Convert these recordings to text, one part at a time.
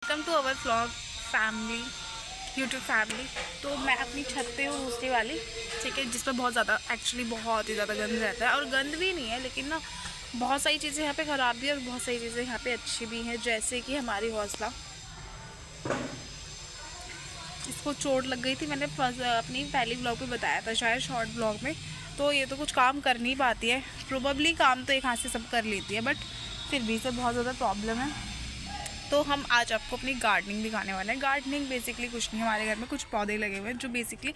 Welcome to our vlog family, YouTube family. तो मैं अपनी छत पे हूँ दूसरी वाली, ठीक है, जिस पर बहुत ज़्यादा एक्चुअली बहुत ही ज़्यादा गंद रहता है। और गंद भी नहीं है, लेकिन ना बहुत सारी चीज़ें यहाँ पे ख़राब भी है और बहुत सारी चीज़ें यहाँ पे अच्छी भी हैं। जैसे कि हमारी हौसला, इसको चोट लग गई थी। मैंने अपनी पहली ब्लॉग पे बताया था शायद, शॉर्ट ब्लॉग में। तो ये तो कुछ काम कर नहीं पाती है, प्रोबेबली काम तो एक हाथ से सब कर लेती है, बट फिर भी इसे बहुत ज़्यादा प्रॉब्लम है। तो हम आज आपको अपनी गार्डनिंग दिखाने वाले हैं। गार्डनिंग बेसिकली कुछ नहीं, हमारे घर में कुछ पौधे लगे हुए हैं जो बेसिकली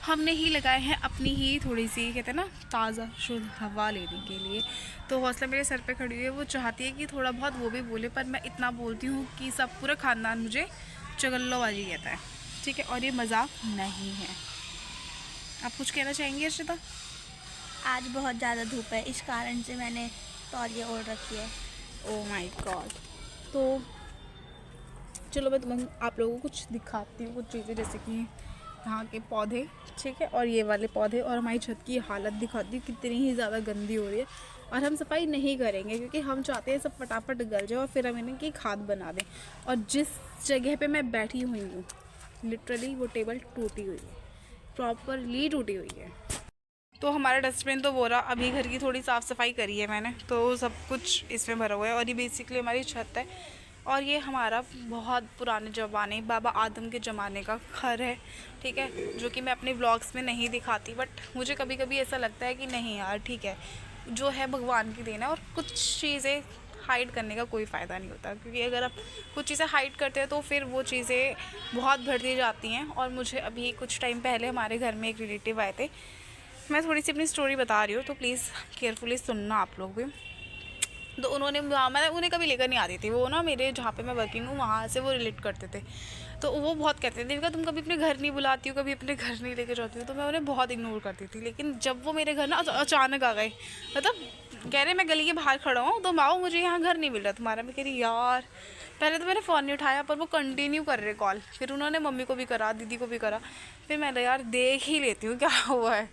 हमने ही लगाए हैं अपनी ही थोड़ी सी, कहते हैं ना, ताज़ा शुद्ध हवा लेने के लिए। तो हौसला मेरे सर पे खड़ी हुई है, वो चाहती है कि थोड़ा बहुत वो भी बोले, पर मैं इतना बोलती हूँ कि सब पूरा ख़ानदान मुझे चगल्लोबाजी कहता है, ठीक है, और ये मजाक नहीं है। आप कुछ कहना चाहेंगी अर्शिता? आज बहुत ज़्यादा धूप है, इस कारण से मैंने तौलिया ओढ़ रखी है। Oh my God. तो चलो मैं आप लोगों को कुछ दिखाती हूँ, कुछ चीज़ें, जैसे कि यहाँ के पौधे, ठीक है, और ये वाले पौधे, और हमारी छत की हालत दिखाती हूँ कितनी ही ज़्यादा गंदी हो रही है। और हम सफाई नहीं करेंगे क्योंकि हम चाहते हैं सब फटाफट गल जाए और फिर हम इन्हें की खाद बना दें। और जिस जगह पे मैं बैठी हुई हूँ, लिटरली वो टेबल टूटी हुई है, प्रॉपरली टूटी हुई है। तो हमारा डस्टबिन तो बोरा, अभी घर की थोड़ी साफ़ सफाई करी है मैंने, तो सब कुछ इसमें भरा हुआ है। और ये बेसिकली हमारी छत है, और ये हमारा बहुत पुराने ज़माने, बाबा आदम के ज़माने का घर है, ठीक है, जो कि मैं अपने व्लॉग्स में नहीं दिखाती। बट मुझे कभी कभी ऐसा लगता है कि नहीं यार, ठीक है, जो है भगवान की देन है, और कुछ चीज़ें हाइड करने का कोई फ़ायदा नहीं होता, क्योंकि अगर आप कुछ चीज़ें हाइड करते हैं तो फिर वो चीज़ें बहुत बढ़ती जाती हैं। और मुझे अभी कुछ टाइम पहले हमारे घर में एक रिलेटिव आए थे, मैं थोड़ी सी अपनी स्टोरी बता रही हूँ, तो प्लीज़ केयरफुली सुनना आप लोग भी। तो उन्होंने, मैं उन्हें कभी लेकर नहीं आती थी, वो ना मेरे जहाँ पे मैं वर्किंग हूँ वहाँ से वो रिलेट करते थे। तो वो बहुत कहते थे, देविका तुम कभी अपने घर नहीं बुलाती हो, कभी अपने घर नहीं लेकर जाती हो। तो मैं उन्हें बहुत इग्नोर करती थी। लेकिन जब वो मेरे घर ना अचानक आ गए, मतलब कह रहे मैं गली के बाहर खड़ा हूँ तो माओ मुझे यहाँ घर नहीं मिल रहा तुम्हारा। मैं कह रही यार, पहले तो मैंने फ़ोन नहीं उठाया, पर वो कंटिन्यू कर रहे कॉल। फिर उन्होंने मम्मी को भी करा, दीदी को भी करा। फिर मैंने यार देख ही लेती हूँ क्या हुआ है।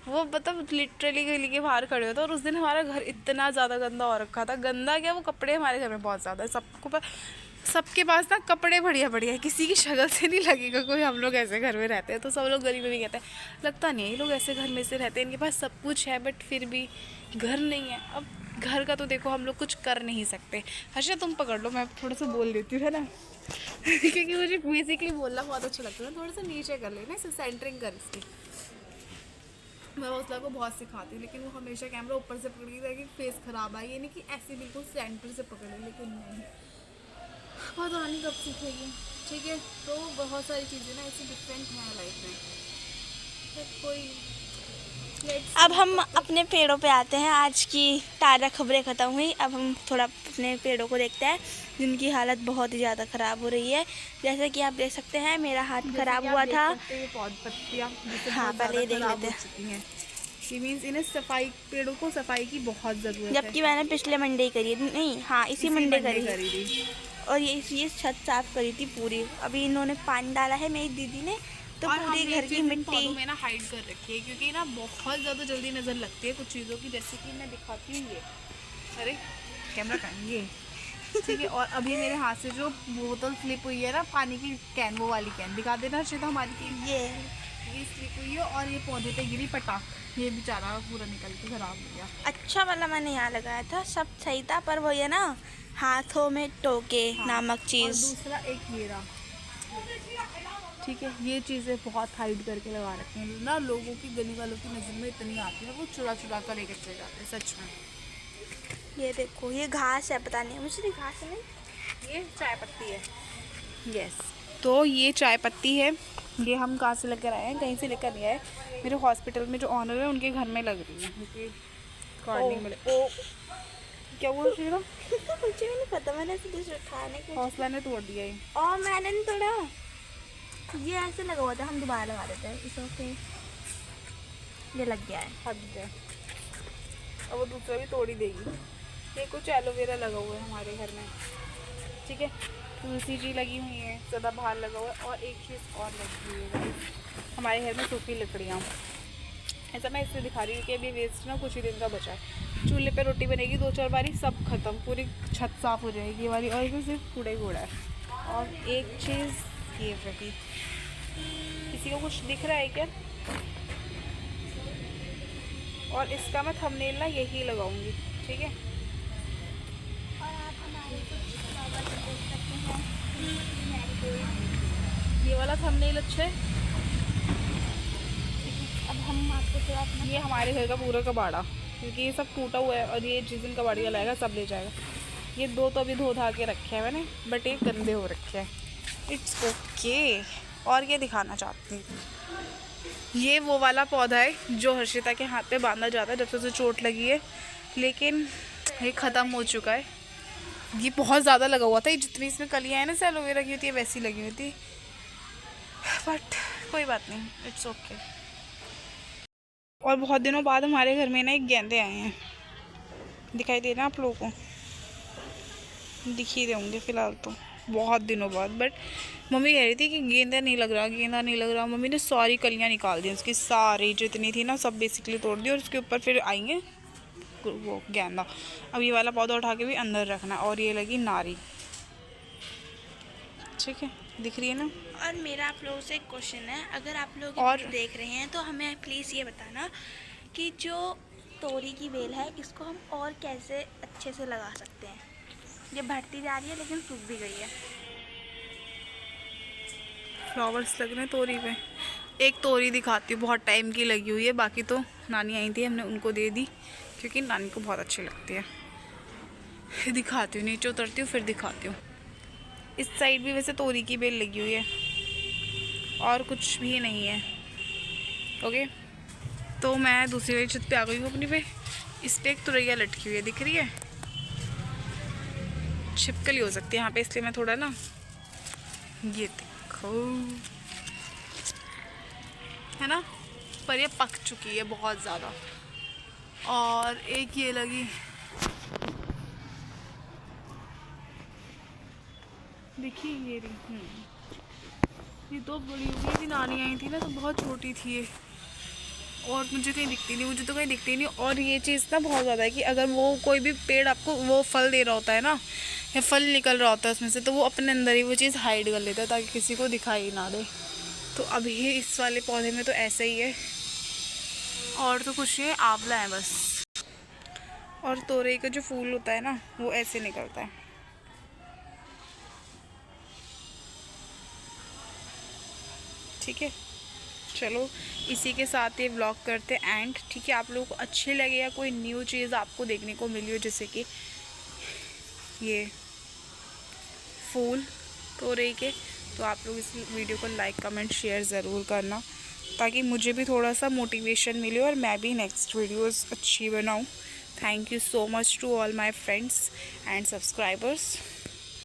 वो मतलब लिटरली गली के बाहर खड़े होते। और उस दिन हमारा घर इतना ज़्यादा गंदा हो रखा था, गंदा क्या, वो कपड़े हमारे घर में बहुत ज़्यादा है, सबके पास ना कपड़े बढ़िया बढ़िया है, किसी की शक्ल से नहीं लगेगा कोई हम लोग ऐसे घर में रहते हैं। तो सब लोग गली में भी कहते हैं लगता नहीं है ये लोग ऐसे घर में से रहते हैं, इनके पास सब कुछ है बट फिर भी घर नहीं है। अब घर का तो देखो हम लोग कुछ कर नहीं सकते। अच्छा तुम पकड़ लो, मैं थोड़ा सा बोल देती हूँ, है ना क्योंकि मुझे बेसिकली बोलना बहुत अच्छा लगता है। थोड़ा सा नीचे कर लेना, इसे सेंटरिंग कर इसकी। मैं हौसला को बहुत सिखाती हूँ, लेकिन वो हमेशा कैमरा ऊपर से पकड़ के फेस ख़राब आई, ये नहीं कि ऐसे बिल्कुल सेंटर से पकड़े, लेकिन नहीं, पता नहीं कब सीखेगी, ठीक है। तो बहुत सारी चीज़ें ना ऐसी डिफरेंट हैं लाइफ में, तो कोई अब हम अपने पेड़ों पे आते हैं। आज की ताज़ा खबरें ख़त्म हुई, अब हम थोड़ा अपने पेड़ों को देखते हैं जिनकी हालत बहुत ही ज़्यादा ख़राब हो रही है। जैसे कि आप देख सकते हैं मेरा हाथ ख़राब हुआ था। पत्तियाँ हाँ, पहले ये देख लेते हैं। ये मीन्स इन्हें सफाई, पेड़ों को सफाई की बहुत ज़रूरत है। जबकि मैंने पिछले मंडे ही करी है, नहीं हाँ इसी मंडे करी थी। और ये छत साफ करी थी पूरी। अभी इन्होंने पानी डाला है मेरी दीदी ने, तो पूरी घर की मिट्टी में ना हाइड कर रखी है, क्योंकि ना बहुत ज़्यादा जल्दी नज़र लगती है कुछ चीज़ों की। जैसे कि मैं दिखाती हूँ, ये अरे कैमरा कहाँ ये, ठीक है। और अभी मेरे हाथ से जो बोतल स्लिप हुई है ना, पानी की कैन, वो वाली कैन दिखा देना अर्शिता हमारी की, ये स्लिप हुई है और ये पौधे पे गिरी पटाख, ये बेचारा पूरा निकल के ख़राब हो गया। अच्छा वाला मैंने यहाँ लगाया था, सब सही था, पर वो ये ना हाथों में टोके नामक चीज़। और दूसरा एक ये रहा, ठीक है, ये चीज़ें बहुत हाइड करके लगा रखी हैं ना, लोगों की, गली वालों की नज़र में इतनी आती है, वो चुरा चुरा कर लेकर चले जाते हैं सच में। ये देखो, ये घास है, पता नहीं मुझे घास है, नहीं ये चाय पत्ती है, यस। तो ये चाय पत्ती है, ये हम कहाँ से लेकर आए हैं, कहीं से लेकर नहीं आए, मेरे हॉस्पिटल में जो ऑनर है उनके घर में लग रही है, क्योंकि गार्डनिंग में क्या हुआ शीरा मुझे भी नहीं पता, मैंने ऐसे कुछ उठाने को, हौसला ने तोड़ दिया ये। और मैंने नहीं तोड़ा, ये ऐसे लगा हुआ था, हम दोबारा लगा देते हैं इस। ओके, ये लग गया है, हट गया, अब वो दूसरा भी तोड़ ही देगी। ये कुछ एलोवेरा लगा हुआ है हमारे घर में, ठीक है, तुलसी जी लगी हुई है, सदाबहार लगा हुआ है, और एक चीज़ और लगी हुई है हमारे घर में, सूखी लकड़ियाँ। ऐसा मैं इसलिए दिखा रही हूँ कि अभी वेस्ट ना कुछ ही दिन का बचा है। चूल्हे पे रोटी बनेगी 2-4 बारी, सब खत्म, पूरी छत साफ़ हो जाएगी ये वाली, और इसमें सिर्फ कूड़ा ही कूड़ा है। और एक चीज़ ये रही, किसी को कुछ दिख रहा है क्या? और इसका मैं थंबनेल ना यही लगाऊंगी, ठीक है। और आप हमारे कुछ फ्लावर देख सकते हैं, ये वाला थंबनेल अच्छा है। अब हम आपको थोड़ा अपना ये हमारे घर का पूरा कबाड़ा, क्योंकि ये सब टूटा हुआ है और ये जिस दिन कबाड़िया लाएगा सब ले जाएगा। ये दो तो अभी धो धा के रखे हैं मैंने, बट ये गंदे हो रखे हैं। It's okay. और ये दिखाना चाहती हूँ, ये वो वाला पौधा है जो हर्षिता के हाथ पे बांधा जाता है जब से उसे चोट लगी है, लेकिन ये ख़त्म हो चुका है। ये बहुत ज़्यादा लगा हुआ था, ये जितनी इसमें कलियाँ हैं ना से एलोवेरा की होती है वैसी लगी हुई थी, बट कोई बात नहीं, इट्स ओके। और बहुत दिनों बाद हमारे घर में ना एक गेंदे आए हैं, दिखाई दे रहे हैं आप लोगों को? दिख ही रहे होंगे फिलहाल तो, बहुत दिनों बाद। बट मम्मी कह रही थी कि गेंदा नहीं लग रहा, गेंदा नहीं लग रहा। मम्मी ने सारी कलियां निकाल दी उसकी, सारी जितनी थी ना सब बेसिकली तोड़ दी, और उसके ऊपर फिर आएंगे वो गेंदा। अब ये वाला पौधा उठा के भी अंदर रखना। और ये लगी नारी, ठीक है, दिख रही है ना। और मेरा आप लोगों से एक क्वेश्चन है, अगर आप लोग और देख रहे हैं तो हमें प्लीज़ ये बताना कि जो तोरी की बेल है इसको हम और कैसे अच्छे से लगा सकते हैं। ये बढ़ती जा रही है लेकिन सूख भी गई है। फ्लावर्स लग रहे हैं तोरी पे। एक तोरी दिखाती हूँ, बहुत टाइम की लगी हुई है, बाकी तो नानी आई थी हमने उनको दे दी क्योंकि नानी को बहुत अच्छी लगती है। दिखाती हूँ, नीचे उतरती हूँ फिर दिखाती हूँ। इस साइड भी वैसे तोरी की बेल लगी हुई है और कुछ भी नहीं है। ओके, तो मैं दूसरी वाली छत पे आ गई हूँ अपनी पे। इस पे एक तुरैया लटकी हुई है, दिख रही है? छिपकली हो सकती है यहाँ पे, इसलिए मैं थोड़ा ना, ये देखो है ना, पर ये पक चुकी है बहुत ज़्यादा। और एक ये लगी, देखिए ये रही। ये तो बड़ी हो गई थी, नानी आई थी ना तो बहुत छोटी थी ये, और मुझे कहीं दिखती नहीं, मुझे तो कहीं दिखती नहीं। और ये चीज़ ना बहुत ज़्यादा है कि अगर वो कोई भी पेड़ आपको वो फल दे रहा होता है ना, या फल निकल रहा होता है उसमें से, तो वो अपने अंदर ही वो चीज़ हाइड कर लेता है ताकि किसी को दिखाई ना दे। तो अभी इस वाले पौधे में तो ऐसा ही है, और तो कुछ नहीं है, आंवला है बस। और तोरई का जो फूल होता है ना वो ऐसे निकलता है, ठीक है। चलो इसी के साथ ये व्लॉग करते एंड, ठीक है। आप लोगों को अच्छे लगे या कोई न्यू चीज़ आपको देखने को मिली हो, जैसे कि ये फूल तोरई के, तो आप लोग इस वीडियो को लाइक कमेंट शेयर ज़रूर करना, ताकि मुझे भी थोड़ा सा मोटिवेशन मिले और मैं भी नेक्स्ट वीडियोस अच्छी बनाऊं। Thank you so much to all my friends and subscribers.